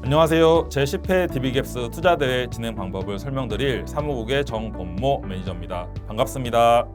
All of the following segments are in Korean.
안녕하세요. 제10회 DB갭스 투자대회 진행 방법을 설명드릴 사무국의 정범모 매니저입니다. 반갑습니다.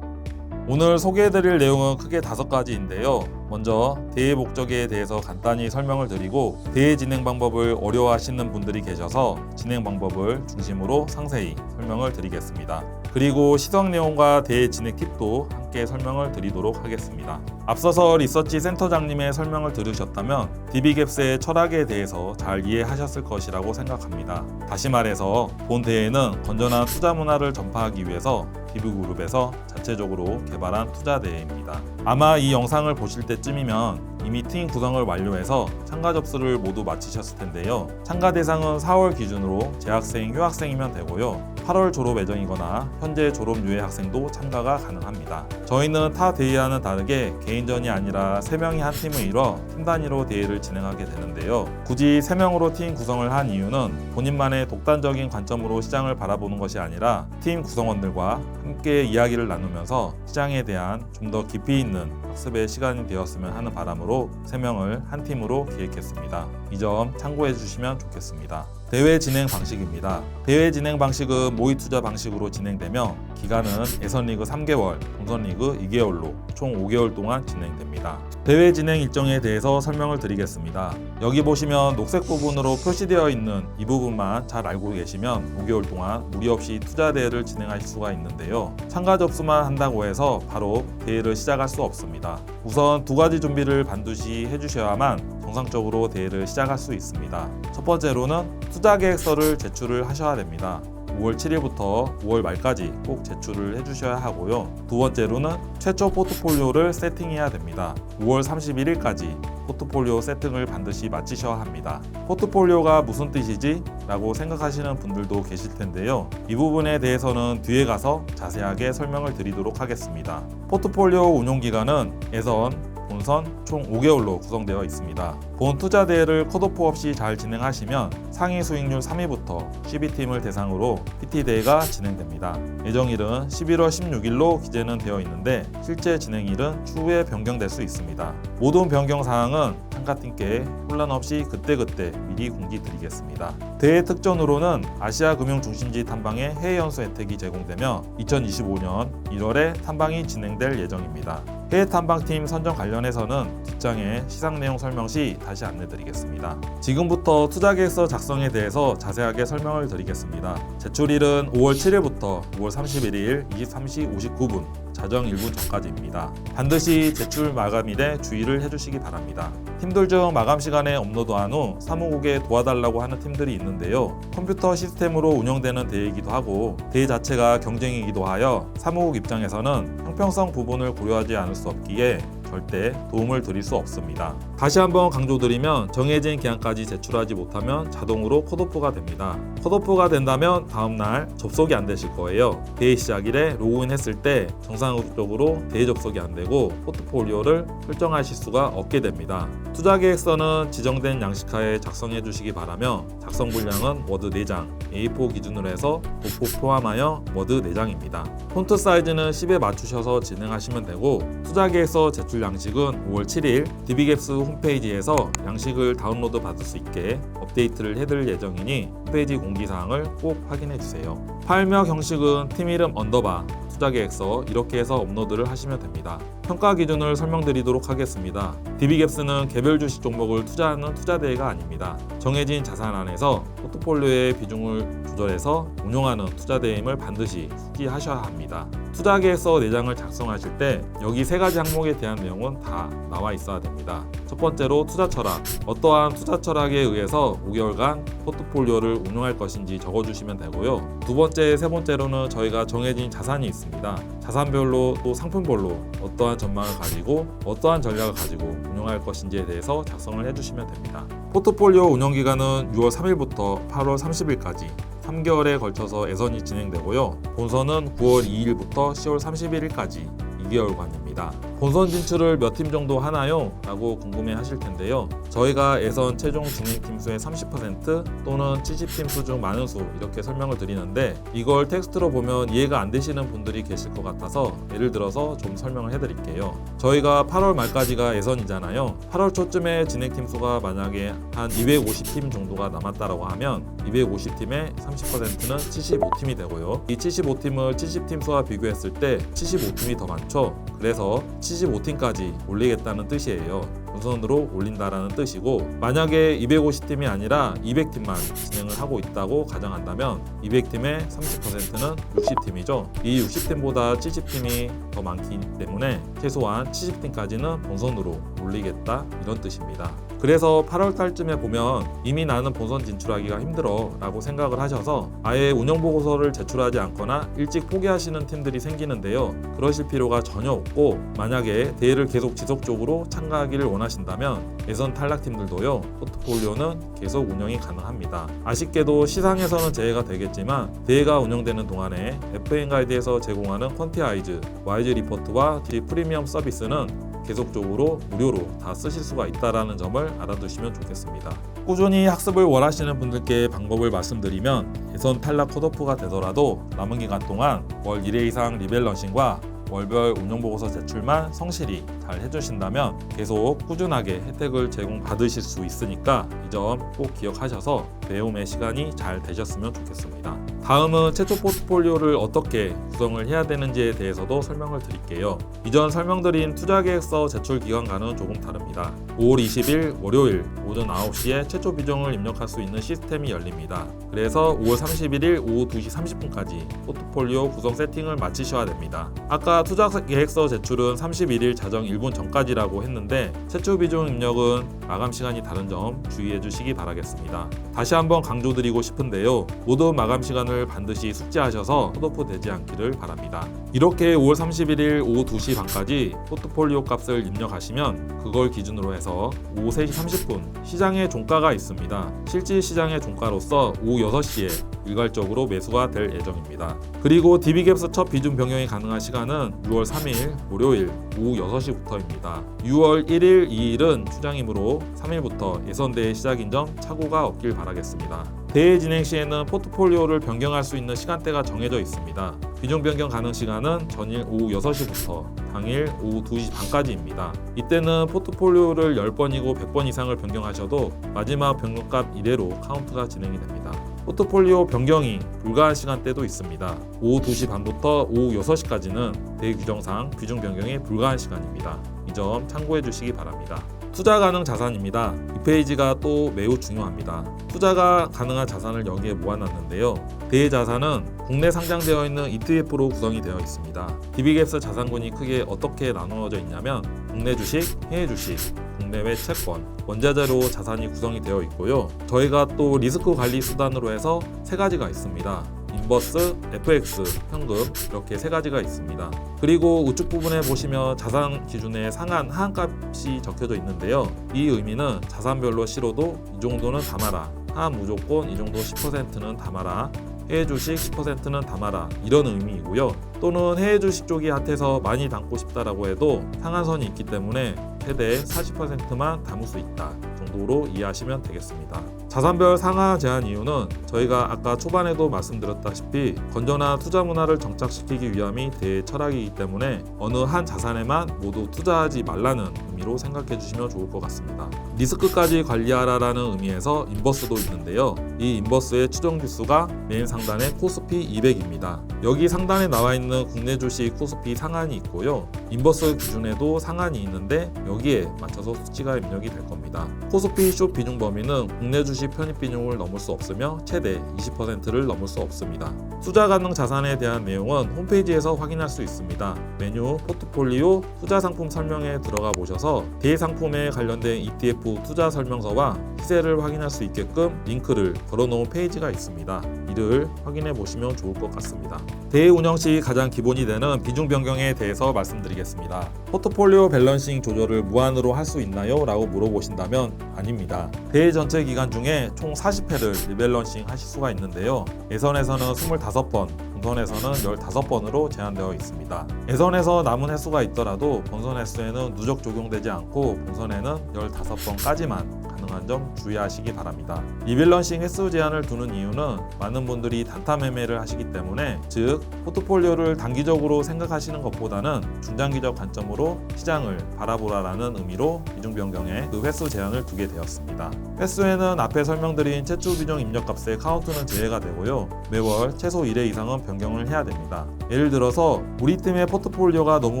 오늘 소개해드릴 내용은 크게 5가지인데요. 먼저 대회 목적에 대해서 간단히 설명을 드리고, 대회 진행 방법을 어려워하시는 분들이 계셔서 진행 방법을 중심으로 상세히 설명을 드리겠습니다. 그리고 시성 내용과 대회 진행 팁도 함께 설명을 드리도록 하겠습니다. 앞서서 리서치 센터장님의 설명을 들으셨다면 DB갭스의 철학에 대해서 잘 이해하셨을 것이라고 생각합니다. 다시 말해서 본 대회는 건전한 투자 문화를 전파하기 위해서 DB그룹에서 자체적으로 개발한 투자 대회입니다. 아마 이 영상을 보실 때쯤이면 이미 팀 구성을 완료해서 참가 접수를 모두 마치셨을 텐데요. 참가 대상은 4월 기준으로 재학생, 휴학생이면 되고요. 8월 졸업 예정이거나 현재 졸업 유예 학생도 참가가 가능합니다. 저희는 타 대회와는 다르게 개인전이 아니라 3명이 한 팀을 이뤄 팀 단위로 대회를 진행하게 되는데요. 굳이 3명으로 팀 구성을 한 이유는 본인만의 독단적인 관점으로 시장을 바라보는 것이 아니라 팀 구성원들과 함께 이야기를 나누면서 시장에 대한 좀 더 깊이 있는 학습의 시간이 되었으면 하는 바람으로 3명을 한 팀으로 기획했습니다. 이 점 참고해 주시면 좋겠습니다. 대회 진행 방식입니다. 대회 진행 방식은 모의 투자 방식으로 진행되며 기간은 예선리그 3개월, 본선리그 2개월로 총 5개월 동안 진행됩니다. 대회 진행 일정에 대해서 설명을 드리겠습니다. 여기 보시면 녹색 부분으로 표시되어 있는 이 부분만 잘 알고 계시면 5개월 동안 무리 없이 투자 대회를 진행하실 수가 있는데요. 참가 접수만 한다고 해서 바로 대회를 시작할 수 없습니다. 우선 2가지 준비를 반드시 해주셔야만 정상적으로 대회를 시작할 수 있습니다. 첫 번째로는 투자 계획서를 제출을 하셔야 됩니다. 5월 7일부터 5월 말까지 꼭 제출을 해주셔야 하고요. 두 번째로는 최초 포트폴리오를 세팅해야 됩니다. 5월 31일까지 포트폴리오 세팅을 반드시 마치셔야 합니다. 포트폴리오가 무슨 뜻이지? 라고 생각하시는 분들도 계실 텐데요. 이 부분에 대해서는 뒤에 가서 자세하게 설명을 드리도록 하겠습니다. 포트폴리오 운용기간은 예선, 본선 총 5개월로 구성되어 있습니다. 본 투자 대회를 컷오프 없이 잘 진행하시면 상위 수익률 3위부터 CB팀을 대상으로 PT 대회가 진행됩니다. 예정일은 11월 16일로 기재는 되어 있는데 실제 진행일은 추후에 변경될 수 있습니다. 모든 변경 사항은 참가팀께 혼란 없이 그때그때 미리 공지드리겠습니다. 대회 특전으로는 아시아 금융 중심지 탐방의 해외 연수 혜택이 제공되며 2025년 1월에 탐방이 진행될 예정입니다. 해외 탐방팀 선정 관련해서는 뒷장에 시상 내용 설명 시 다시 안내드리겠습니다. 지금부터 투자 계획서 작성에 대해서 자세하게 설명을 드리겠습니다. 제출일은 5월 7일부터 5월 31일 23시 59분 자정 1분 전까지입니다. 반드시 제출 마감일에 주의를 해주시기 바랍니다. 팀들 중 마감 시간에 업로드한 후 사무국에 도와달라고 하는 팀들이 있는데요. 컴퓨터 시스템으로 운영되는 대회이기도 하고 대회 자체가 경쟁이기도 하여 사무국 입장에서는 형평성 부분을 고려하지 않을 수 없기에 절대 도움을 드릴 수 없습니다. 다시 한번 강조드리면 정해진 기한까지 제출하지 못하면 자동으로 컷오프가 됩니다. 컷오프가 된다면 다음날 접속이 안 되실 거예요. 대회 시작일에 로그인했을 때 정상적으로 대회 접속이 안 되고 포트폴리오를 설정하실 수가 없게 됩니다. 투자 계획서는 지정된 양식하에 작성해 주시기 바라며 작성 분량은 워드 4장, A4 기준으로 해서 도포 포함하여 워드 4장입니다. 폰트 사이즈는 10에 맞추셔서 진행하시면 되고 투자 계획서 제출 양식은 5월 7일 DB갭스 홈페이지에서 양식을 다운로드 받을 수 있게 업데이트를 해드릴 예정이니 홈페이지 공지사항을 꼭 확인해주세요. 파일명 형식은 팀 이름 언더바 투자 계획서 이렇게 해서 업로드를 하시면 됩니다. 평가 기준을 설명드리도록 하겠습니다. DB갭스는 개별 주식 종목을 투자하는 투자 대회가 아닙니다. 정해진 자산 안에서 포트폴리오의 비중을 조절해서 운용하는 투자 대회임을 반드시 숙지하셔야 합니다. 투자 계획서 4장을 작성하실 때 여기 3가지 항목에 대한 내용은 다 나와 있어야 됩니다. 첫 번째로 투자 철학, 어떠한 투자 철학에 의해서 5개월간 포트폴리오를 운용할 것인지 적어주시면 되고요. 두 번째, 세 번째로는 저희가 정해진 자산이 있습니다. 자산별로 또 상품별로 어떠한 전망을 가지고 어떠한 전략을 가지고 운용할 것인지에 대해서 작성을 해주시면 됩니다. 포트폴리오 운영 기간은 6월 3일부터 8월 30일까지 3개월에 걸쳐서 예선이 진행되고요. 본선은 9월 2일부터 10월 31일까지 2개월간입니다. 본선 진출을 몇 팀 정도 하나요? 라고 궁금해 하실 텐데요. 저희가 예선 최종 진행팀 수의 30% 또는 70팀 수 중 많은 수 이렇게 설명을 드리는데 이걸 텍스트로 보면 이해가 안 되시는 분들이 계실 것 같아서 예를 들어서 좀 설명을 해드릴게요. 저희가 8월 말까지가 예선이잖아요. 8월 초쯤에 진행팀 수가 만약에 한 250팀 정도가 남았다라고 하면 250팀의 30%는 75팀이 되고요. 이 75팀을 70팀 수와 비교했을 때 75팀이 더 많죠. 그래서 75팀까지 올리겠다는 뜻이에요. 우선으로 올린다라는 뜻이고, 만약에 250팀이 아니라 200팀만 진행을 하고 있다고 가정한다면 200팀의 30%는 60팀이죠. 이 60팀보다 70팀이 더 많기 때문에 최소한 70팀까지는 본선으로 올리겠다 이런 뜻입니다. 그래서 8월 달쯤에 보면 이미 나는 본선 진출하기가 힘들어 라고 생각을 하셔서 아예 운영보고서를 제출하지 않거나 일찍 포기하시는 팀들이 생기는데요. 그러실 필요가 전혀 없고, 만약에 대회를 계속 지속적으로 참가하기를 원하신다면 예선 탈락팀들도요, 포트폴리오는 계속 운영이 가능합니다. 아쉽게도 시상에서는 제외가 되겠지만 대회가 운영되는 동안에 FN 가이드에서 제공하는 퀀티아이즈, 와이즈 리포트와 프리미엄 서비스는 계속적으로 무료로 다 쓰실 수가 있다는 점을 알아두시면 좋겠습니다. 꾸준히 학습을 원하시는 분들께 방법을 말씀드리면 예선 탈락 컷오프가 되더라도 남은 기간 동안 월 1회 이상 리밸런싱과 월별 운영보고서 제출만 성실히 잘 해주신다면 계속 꾸준하게 혜택을 제공받으실 수 있으니까 이 점 꼭 기억하셔서 배움의 시간이 잘 되셨으면 좋겠습니다. 다음은 최초 포트폴리오를 어떻게 구성을 해야 되는지에 대해서도 설명을 드릴게요. 이전 설명드린 투자계획서 제출 기간과는 조금 다릅니다. 5월 20일 월요일 오전 9시에 최초 비중을 입력할 수 있는 시스템이 열립니다. 그래서 5월 31일 오후 2시 30분까지 포트폴리오 구성 세팅을 마치셔야 됩니다. 아까 투자계획서 제출은 31일 자정 1분 전까지라고 했는데 최초 비중 입력은 마감 시간이 다른 점 주의해 주시기 바라겠습니다. 다시 한번 강조드리고 싶은데요. 모든 마감 시간을 반드시 숙지하셔서 컷오프 되지 않기를 바랍니다. 이렇게 5월 31일 오후 2시 반까지 포트폴리오 값을 입력하시면 그걸 기준으로 해서 오후 3시 30분 시장의 종가가 있습니다. 실질 시장의 종가로서 오후 6시에 일괄적으로 매수가 될 예정입니다. 그리고 DB갭스 첫 비중 변경이 가능한 시간은 6월 3일 월요일 오후 6시부터입니다. 6월 1일, 2일은 추장이므로 3일부터 예선대회 시작인 점 착오가 없길 바라겠습니다. 대회 진행 시에는 포트폴리오를 변경할 수 있는 시간대가 정해져 있습니다. 비중 변경 가능 시간은 전일 오후 6시부터 당일 오후 2시 반까지입니다. 이때는 포트폴리오를 10번이고 100번 이상을 변경하셔도 마지막 변경값 이래로 카운트가 진행이 됩니다. 포트폴리오 변경이 불가한 시간대도 있습니다. 오후 2시 반부터 오후 6시까지는 대회 규정상 비중 변경이 불가한 시간입니다. 이 점 참고해 주시기 바랍니다. 투자 가능 자산입니다. 이 페이지가 또 매우 중요합니다. 투자가 가능한 자산을 여기에 모아놨는데요. 대회 자산은 국내 상장되어 있는 ETF로 구성이 되어 있습니다. DB갭스 자산군이 크게 어떻게 나누어져 있냐면 국내 주식, 해외 주식, 국내외 채권, 원자재로 자산이 구성이 되어 있고요. 저희가 또 리스크 관리 수단으로 해서 3가지가 있습니다. 인버스, FX, 현금 이렇게 3가지가 있습니다. 그리고 우측 부분에 보시면 자산 기준의 상한 하한값이 적혀져 있는데요. 이 의미는 자산별로 싫어도 이 정도는 담아라, 하한 무조건 이 정도 10%는 담아라, 해외 주식 10%는 담아라 이런 의미이고요. 또는 해외 주식 쪽이 핫해서 많이 담고 싶다라고 해도 상한선이 있기 때문에 최대 40%만 담을 수 있다 정도로 이해하시면 되겠습니다. 자산별 상하 제한 이유는 저희가 아까 초반에도 말씀드렸다시피 건전한 투자 문화를 정착시키기 위함이 대의 철학이기 때문에 어느 한 자산에만 모두 투자하지 말라는 의미로 생각해 주시면 좋을 것 같습니다. 리스크까지 관리하라라는 의미에서 인버스도 있는데요. 이 인버스의 추정 지수가 맨 상단의 코스피 200입니다. 여기 상단에 나와 있는 국내 주식 코스피 상한이 있고요. 인버스 기준에도 상한이 있는데 여기에 맞춰서 수치가 입력이 될 겁니다. 코스피 숏 비중 범위는 국내 주식 편입 비중을 넘을 수 없으며 최대 20%를 넘을 수 없습니다. 투자 가능 자산에 대한 내용은 홈페이지에서 확인할 수 있습니다. 메뉴, 포트폴리오, 투자 상품 설명에 들어가 보셔서 대회 상품에 관련된 ETF 투자 설명서와 시세를 확인할 수 있게끔 링크를 걸어놓은 페이지가 있습니다. 이를 확인해 보시면 좋을 것 같습니다. 대회 운영 시 가장 기본이 되는 비중 변경에 대해서 말씀드리겠습니다. 포트폴리오 밸런싱 조절을 무한으로 할 수 있나요? 라고 물어보신다면 아닙니다. 대회 전체 기간 중에 총 40회를 리밸런싱 하실 수가 있는데요. 예선에서는 25번, 본선에서는 15번으로 제한되어 있습니다. 예선에서 남은 횟수가 있더라도 본선 횟수에는 누적 적용되지 않고 본선에는 15번까지만 가능한 점 주의하시기 바랍니다. 리밸런싱 횟수 제한을 두는 이유는 많은 분들이 단타 매매를 하시기 때문에, 즉 포트폴리오를 단기적으로 생각하시는 것보다는 중장기적 관점으로 시장을 바라보라라는 의미로 비중 변경에 그 횟수 제한을 두게 되었습니다. 횟수에는 앞에 설명드린 최초 비중 입력값의 카운트는 제외가 되고요. 매월 최소 1회 이상은 변경을 해야 됩니다. 예를 들어서 우리 팀의 포트폴리오가 너무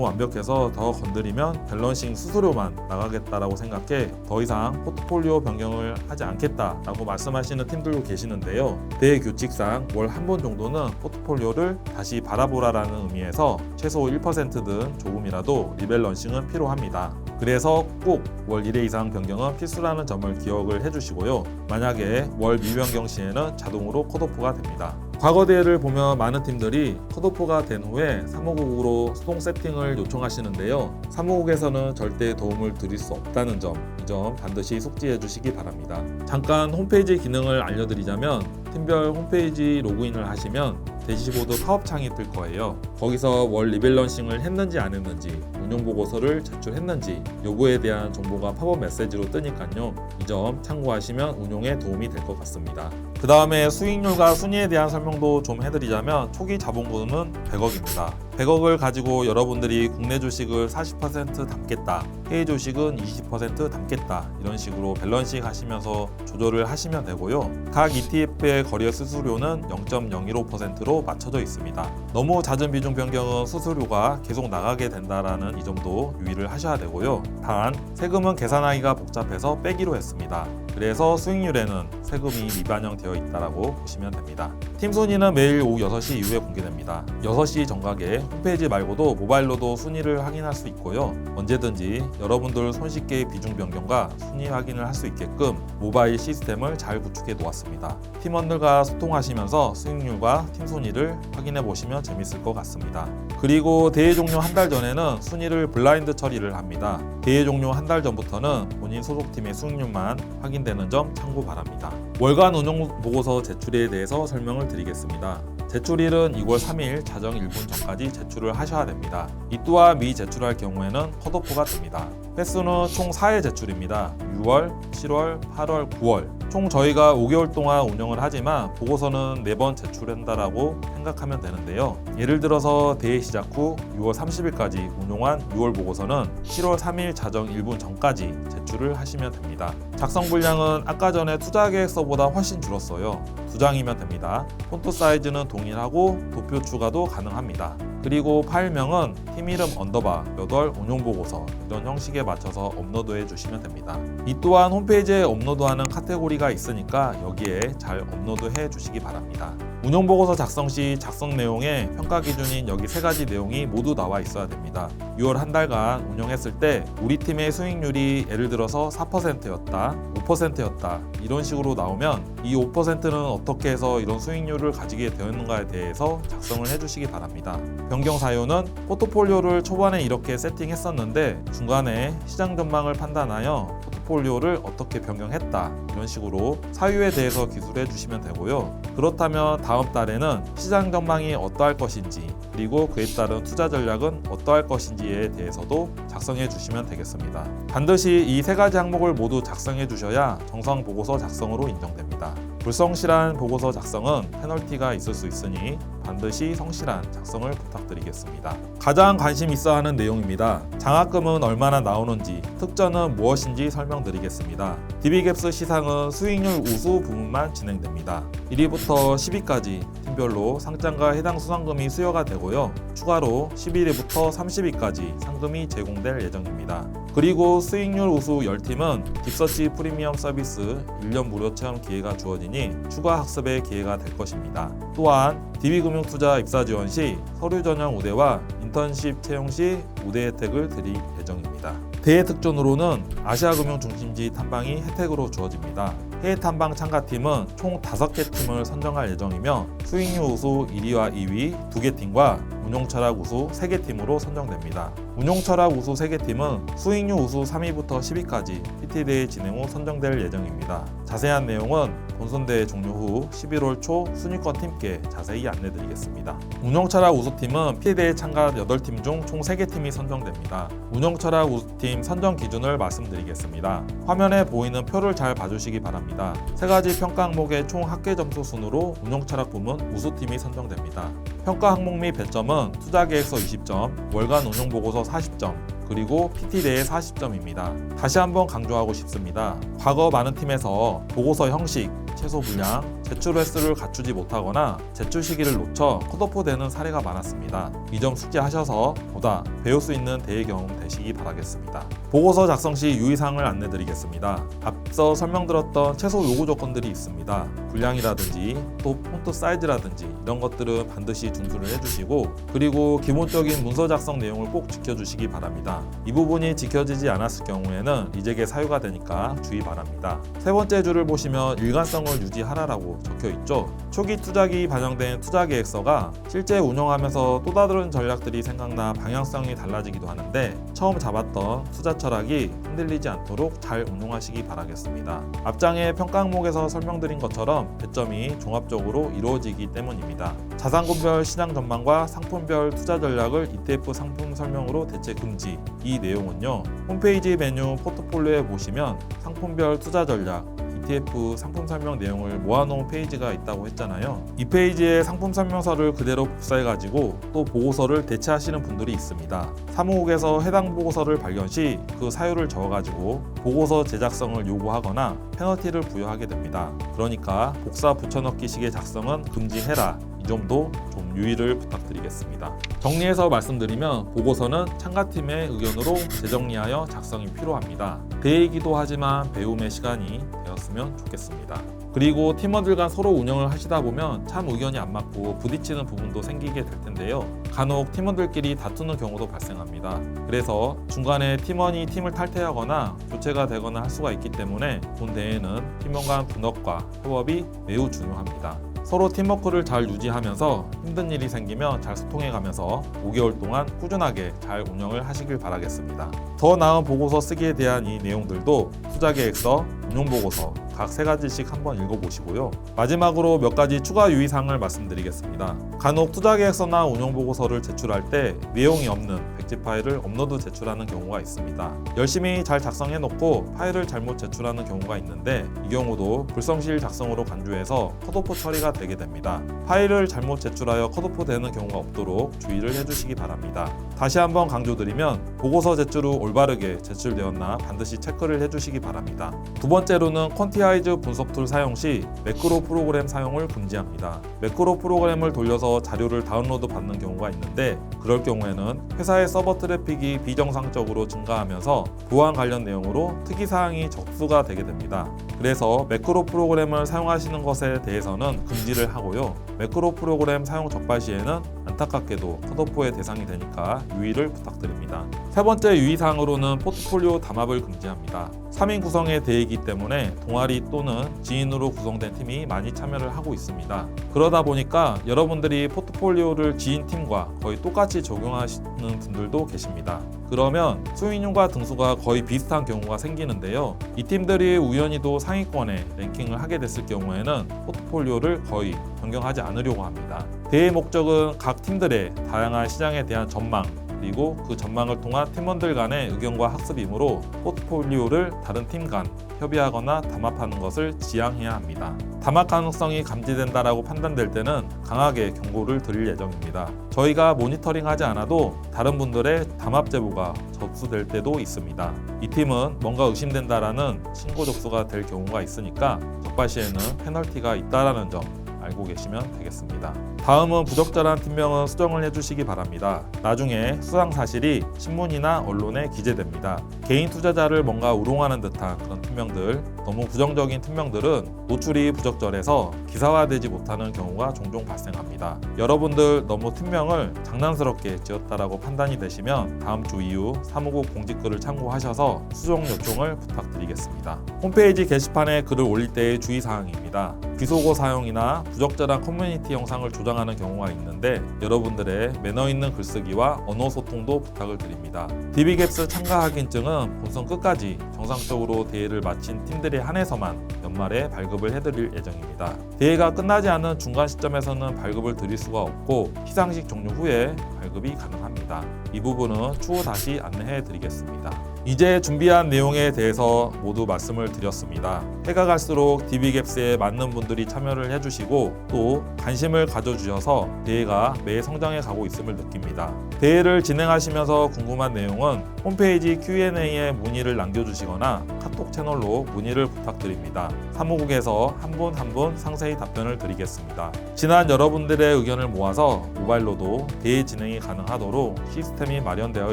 완벽해서 더 건드리면 밸런싱 수수료만 나가겠다라고 생각해 더 이상 포트폴리오 변경을 하지 않겠다라고 말씀하시는 팀들도 계시는데요. 대회 규칙상 월 한 번 정도는 포트폴리오를 다시 바라보라라는 의미에서 최소 1%든 조금이라도 리밸런싱은 필요합니다. 그래서 꼭 월 1회 이상 변경은 필수라는 점을 기억을 해주시고요. 만약에 월 미변경 시에는 자동으로 컷오프가 됩니다. 과거 대회를 보면 많은 팀들이 컷오프가 된 후에 사무국으로 수동 세팅을 요청하시는데요. 사무국에서는 절대 도움을 드릴 수 없다는 점, 이 점 반드시 숙지해 주시기 바랍니다. 잠깐 홈페이지 기능을 알려드리자면, 팀별 홈페이지 로그인을 하시면 대시보드 팝업창이 뜰 거예요. 거기서 월 리밸런싱을 했는지 안 했는지, 운용 보고서를 제출했는지 여부에 대한 정보가 팝업 메시지로 뜨니까요. 이 점 참고하시면 운용에 도움이 될 것 같습니다. 그 다음에 수익률과 순위에 대한 설명도 좀 해드리자면, 초기 자본금은 100억입니다. 100억을 가지고 여러분들이 국내 주식을 40% 담겠다, 해외 주식은 20% 담겠다, 이런 식으로 밸런싱 하시면서 조절을 하시면 되고요. 각 ETF의 거래 수수료는 0.015%로 맞춰져 있습니다. 너무 잦은 비중 변경은 수수료가 계속 나가게 된다라는 이 점도 유의를 하셔야 되고요. 단, 세금은 계산하기가 복잡해서 빼기로 했습니다. 그래서 수익률에는 세금이 미반영되어 있다고 보시면 됩니다. 팀 순위는 매일 오후 6시 이후에 공개됩니다. 6시 정각에 홈페이지 말고도 모바일로도 순위를 확인할 수 있고요. 언제든지 여러분들 손쉽게 비중 변경과 순위 확인을 할 수 있게끔 모바일 시스템을 잘 구축해 놓았습니다. 팀원들과 소통하시면서 수익률과 팀 순위를 확인해 보시면 재밌을 것 같습니다. 그리고 대회 종료 한 달 전에는 순위를 블라인드 처리를 합니다. 대회 종료 한 달 전부터는 본인 소속팀의 수익률만 확인되는 점 참고 바랍니다. 월간 운용 보고서 제출에 대해서 설명을 드리겠습니다. 제출일은 2월 3일 자정 1분 전까지 제출을 하셔야 됩니다. 이 또한 미 제출할 경우에는 컷오프가 됩니다. 횟수는 총 4회 제출입니다. 6월, 7월, 8월, 9월. 총 저희가 5개월 동안 운영을 하지만 보고서는 4번 제출한다라고 생각하면 되는데요. 예를 들어서 대회 시작 후 6월 30일까지 운용한 6월 보고서는 7월 3일 자정 1분 전까지 제출을 하시면 됩니다. 작성 분량은 아까 전에 투자 계획서보다 훨씬 줄었어요. 2장이면 됩니다. 폰트 사이즈는 동일하고 도표 추가도 가능합니다. 그리고 파일명은 팀 이름 언더바 8 운용 보고서, 이런 형식에 맞춰서 업로드해 주시면 됩니다. 이 또한 홈페이지에 업로드하는 카테고리가 있으니까 여기에 잘 업로드해 주시기 바랍니다. 운용 보고서 작성 시 작성 내용에 평가 기준인 여기 3가지 내용이 모두 나와 있어야 됩니다. 6월 한 달간 운영했을 때 우리 팀의 수익률이 예를 들어서 4%였다, 5%였다 이런 식으로 나오면 이 5%는 어떻게 해서 이런 수익률을 가지게 되었는가에 대해서 작성을 해주시기 바랍니다. 변경 사유는 포트폴리오를 초반에 이렇게 세팅했었는데 중간에 시장 전망을 판단하여 포트폴리오를 어떻게 변경했다, 이런 식으로 사유에 대해서 기술해 주시면 되고요. 그렇다면 다음 달에는 시장 전망이 어떠할 것인지, 그리고 그에 따른 투자 전략은 어떠할 것인지에 대해서도 작성해 주시면 되겠습니다. 반드시 이 3가지 항목을 모두 작성해 주셔야 정상 보고서 작성으로 인정됩니다. 불성실한 보고서 작성은 페널티가 있을 수 있으니 반드시 성실한 작성을 부탁드리겠습니다. 가장 관심 있어 하는 내용입니다. 장학금은 얼마나 나오는지, 특전은 무엇인지 설명드리겠습니다. DB갭스 시상은 수익률 우수 부문만 진행됩니다. 1위부터 10위까지 팀별로 상장과 해당 수상금이 수여가 되고요. 추가로 11위부터 30위까지 상금이 제공될 예정입니다. 그리고 수익률 우수 10팀은 딥서치 프리미엄 서비스 1년 무료 체험 기회가 주어지니 추가 학습의 기회가 될 것입니다. 또한 DB금융투자 입사 지원 시 서류 전형 우대와 인턴십 채용 시 우대 혜택을 드릴 예정입니다. 대회 특전으로는 아시아금융 중심지 탐방이 혜택으로 주어집니다. 해외 탐방 참가팀은 총 5개 팀을 선정할 예정이며 수익률 우수 1위와 2위 2개 팀과 운용철학 우수 3개 팀으로 선정됩니다. 운용철학 우수 3개 팀은 수익률 우수 3위부터 10위까지 PT대회 진행 후 선정될 예정입니다. 자세한 내용은 본선대회 종료 후 11월 초 순위권 팀께 자세히 안내드리겠습니다. 운용철학 우수팀은 PT대회 참가 8팀 중 총 3개 팀이 선정됩니다. 운용철학 우수팀 선정 기준을 말씀드리겠습니다. 화면에 보이는 표를 잘 봐주시기 바랍니다. 3가지 평가 항목의 총 합계 점수 순으로 운용철학 부문 우수팀이 선정됩니다. 평가 항목 및 배점은 투자계획서 20점, 월간 운용보고서 40점, 그리고 PT대회 40점입니다. 다시 한번 강조하고 싶습니다. 과거 많은 팀에서 보고서 형식, 최소 분량, 제출 횟수를 갖추지 못하거나 제출 시기를 놓쳐 컷오프 되는 사례가 많았습니다. 이 점 숙지하셔서 보다 배울 수 있는 대회 경험 되시기 바라겠습니다. 보고서 작성 시 유의사항을 안내드리겠습니다. 앞서 설명드렸던 최소 요구 조건들이 있습니다. 분량이라든지 또 폰트 사이즈라든지 이런 것들은 반드시 준수를 해주시고, 그리고 기본적인 문서 작성 내용을 꼭 지켜주시기 바랍니다. 이 부분이 지켜지지 않았을 경우에는 리젝에 사유가 되니까 주의 바랍니다. 세 번째 줄을 보시면 일관성을 유지하라라고 적혀있죠. 초기 투자기 반영된 투자계획서가 실제 운영하면서 또 다른 전략들이 생각나 방향성이 달라지기도 하는데, 처음 잡았던 투자 철학이 흔들리지 않도록 잘 운용하시기 바라겠습니다. 앞장의 평가 항목에서 설명드린 것처럼 배점이 종합적으로 이루어지기 때문입니다. 자산군별 시장 전망과 상품별 투자 전략을 ETF 상품 설명으로 대체 금지. 이 내용은요, 홈페이지 메뉴 포트폴리오에 보시면 상품별 투자 전략, ETF 상품 설명 내용을 모아놓은 페이지가 있다고 했잖아요. 이 페이지에 상품 설명서를 그대로 복사해가지고 또 보고서를 대체하시는 분들이 있습니다. 사무국에서 해당 보고서를 발견 시 그 사유를 적어가지고 보고서 제작성을 요구하거나 페널티를 부여하게 됩니다. 그러니까 복사 붙여넣기식의 작성은 금지해라. 이 점도 좀 유의를 부탁드리겠습니다. 정리해서 말씀드리면 보고서는 참가팀의 의견으로 재정리하여 작성이 필요합니다. 대회이기도 하지만 배움의 시간이 되었으면 좋겠습니다. 그리고 팀원들 간 서로 운영을 하시다 보면 참 의견이 안 맞고 부딪히는 부분도 생기게 될 텐데요. 간혹 팀원들끼리 다투는 경우도 발생합니다. 그래서 중간에 팀원이 팀을 탈퇴하거나 교체가 되거나 할 수가 있기 때문에 본 대회는 팀원 간 분업과 협업이 매우 중요합니다. 서로 팀워크를 잘 유지하면서 힘든 일이 생기면 잘 소통해가면서 5개월 동안 꾸준하게 잘 운영을 하시길 바라겠습니다. 더 나은 보고서 쓰기에 대한 이 내용들도 투자계획서, 운용보고서 각 3가지씩 한번 읽어보시고요. 마지막으로 몇 가지 추가 유의사항을 말씀드리겠습니다. 간혹 투자계획서나 운용보고서를 제출할 때 내용이 없는 백지 파일을 업로드 제출하는 경우가 있습니다. 열심히 잘 작성해놓고 파일을 잘못 제출하는 경우가 있는데, 이 경우도 불성실 작성으로 간주해서 컷오프 처리가 되게 됩니다. 파일을 잘못 제출하여 컷오프 되는 경우가 없도록 주의를 해주시기 바랍니다. 다시 한번 강조드리면 보고서 제출 후 올바르게 제출되었나 반드시 체크를 해주시기 바랍니다. 두 번째로는 퀀티아이즈 분석 툴 사용 시 매크로 프로그램 사용을 금지합니다. 매크로 프로그램을 돌려서 자료를 다운로드 받는 경우가 있는데, 그럴 경우에는 회사의 서버 트래픽이 비정상적으로 증가하면서 보안 관련 내용으로 특이사항이 접수가 되게 됩니다. 그래서 매크로 프로그램을 사용하시는 것에 대해서는 금지를 하고요. 매크로 프로그램 사용 적발 시에는 안타깝게도 컷오프의 대상이 되니까 유의를 부탁드립니다. 세 번째 유의사항으로는 포트폴리오 담합을 금지합니다. 3인 구성의 대회이기 때문에 동아리 또는 지인으로 구성된 팀이 많이 참여를 하고 있습니다. 그러다 보니까 여러분들이 포트폴리오를 지인 팀과 거의 똑같이 적용하시는 분들도 계십니다. 그러면 수익률과 등수가 거의 비슷한 경우가 생기는데요. 이 팀들이 우연히도 상위권에 랭킹을 하게 됐을 경우에는 포트폴리오를 거의 변경하지 않으려고 합니다. 대회 목적은 각 팀들의 다양한 시장에 대한 전망, 그리고 그 전망을 통한 팀원들 간의 의견과 학습이므로 포트폴리오를 다른 팀 간 협의하거나 담합하는 것을 지양해야 합니다. 담합 가능성이 감지된다라고 판단될 때는 강하게 경고를 드릴 예정입니다. 저희가 모니터링하지 않아도 다른 분들의 담합 제보가 접수될 때도 있습니다. 이 팀은 뭔가 의심된다라는 신고 접수가 될 경우가 있으니까 적발 시에는 페널티가 있다라는 점 알고 계시면 되겠습니다. 다음은 부적절한 팀명은 수정을 해주시기 바랍니다. 나중에 수상 사실이 신문이나 언론에 기재됩니다. 개인 투자자를 뭔가 우롱하는 듯한 그런 팀명들, 너무 부정적인 팀명들은 노출이 부적절해서 기사화되지 못하는 경우가 종종 발생합니다. 여러분들 너무 팀명을 장난스럽게 지었다라고 판단이 되시면 다음 주 이후 사무국 공지글을 참고하셔서 수정 요청을 부탁드리겠습니다. 홈페이지 게시판에 글을 올릴 때의 주의사항입니다. 비속어 사용이나 부적절한 커뮤니티 영상을 조장하는 경우가 있는데 여러분들의 매너 있는 글쓰기와 언어 소통도 부탁을 드립니다. DBGAPS 참가 확인증은 본선 끝까지 정상적으로 대회를 마친 팀들에 한해서만 연말에 발급을 해드릴 예정입니다. 대회가 끝나지 않은 중간 시점에서는 발급을 드릴 수가 없고 시상식 종료 후에 발급이 가능합니다. 이 부분은 추후 다시 안내해 드리겠습니다. 이제 준비한 내용에 대해서 모두 말씀을 드렸습니다. 해가 갈수록 DBGAPS에 많은 분들이 참여를 해주시고 또 관심을 가져주셔서 대회가 매해 성장해 가고 있음을 느낍니다. 대회를 진행하시면서 궁금한 내용은 홈페이지 Q&A에 문의를 남겨주시거나 카톡 채널로 문의를 부탁드립니다. 사무국에서 한 분 한 분 상세히 답변을 드리겠습니다. 지난 여러분들의 의견을 모아서 모바일로도 대회 진행이 가능하도록 시스템이 마련되어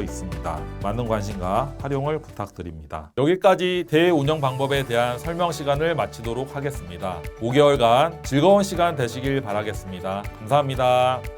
있습니다. 많은 관심과 활용을 부탁드립니다. 여기까지 대회 운영 방법에 대한 설명 시간을 마치도록 하겠습니다. 5개월간 즐거운 시간 되시길 바라겠습니다. 감사합니다.